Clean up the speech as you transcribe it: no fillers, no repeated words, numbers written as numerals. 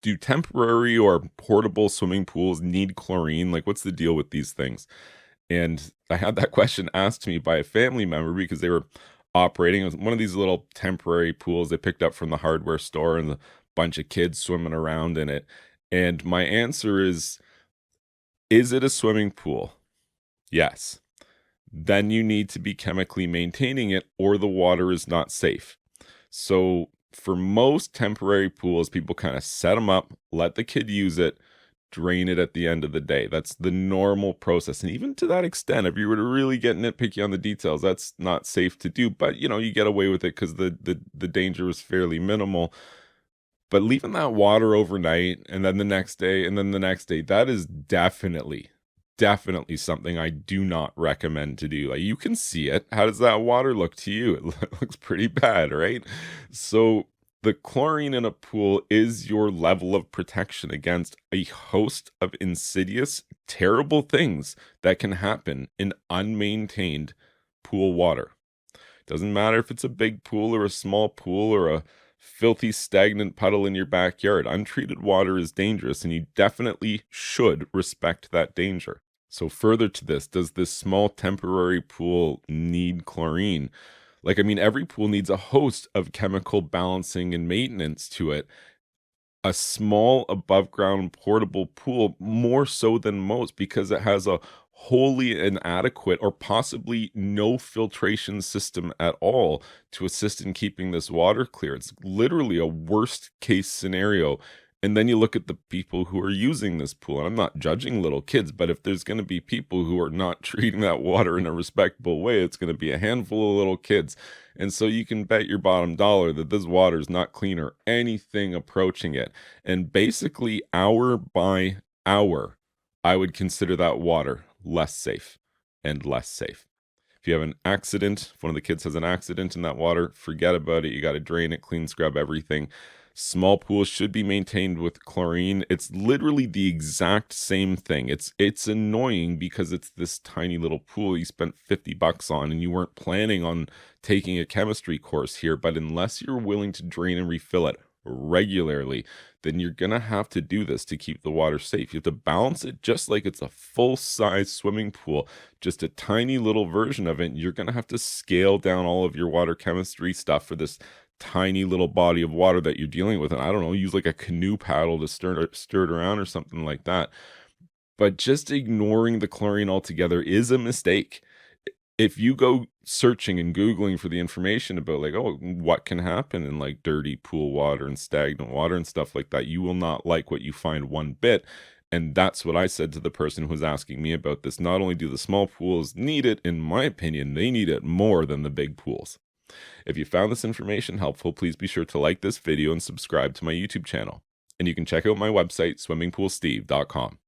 do temporary or portable swimming pools need chlorine? Like, what's the deal with these things? And I had that question asked to me by a family member because they were operating. It was one of these little temporary pools they picked up from the hardware store and a bunch of kids swimming around in it. And my answer is it a swimming pool? Yes. Then you need to be chemically maintaining it or the water is not safe. So for most temporary pools, people kind of set them up, let the kid use it, drain it at the end of the day. That's the normal process. And even to that extent, if you were to really get nitpicky on the details, that's not safe to do. But you get away with it because the danger is fairly minimal. But leaving that water overnight and then the next day and then the next day, that is definitely something I do not recommend to do. Like, you can see it. How does that water look to you? It looks pretty bad, right? So the chlorine in a pool is your level of protection against a host of insidious, terrible things that can happen in unmaintained pool water. Doesn't matter if it's a big pool or a small pool or a filthy, stagnant puddle in your backyard. Untreated water is dangerous, and you definitely should respect that danger. So further to this, does this small temporary pool need chlorine? Like, I mean, every pool needs a host of chemical balancing and maintenance to it. A small above ground portable pool more so than most because it has a wholly inadequate or possibly no filtration system at all to assist in keeping this water clear. It's literally a worst case scenario. And then you look at the people who are using this pool, and I'm not judging little kids, but if there's going to be people who are not treating that water in a respectable way, it's going to be a handful of little kids. And so you can bet your bottom dollar that this water is not clean or anything approaching it. And basically, hour by hour, I would consider that water less safe and less safe. If you have an accident, if one of the kids has an accident in that water, forget about it. You got to drain it, clean, scrub everything. Small pools should be maintained with chlorine. It's literally the exact same thing. It's annoying because it's this tiny little pool you spent $50 on and you weren't planning on taking a chemistry course here, but unless you're willing to drain and refill it regularly, then you're gonna have to do this to keep the water safe. You have to balance it just like it's a full-size swimming pool, just a tiny little version of it. You're gonna have to scale down all of your water chemistry stuff for this tiny little body of water that you're dealing with. And I don't know, use like a canoe paddle to stir it around or something like that. But just ignoring the chlorine altogether is a mistake. If you go searching and Googling for the information about like, oh, what can happen in like dirty pool water and stagnant water and stuff like that, you will not like what you find one bit. And that's what I said to the person who was asking me about this. Not only do the small pools need it, in my opinion, they need it more than the big pools. If you found this information helpful, please be sure to like this video and subscribe to my YouTube channel. And you can check out my website, swimmingpoolsteve.com.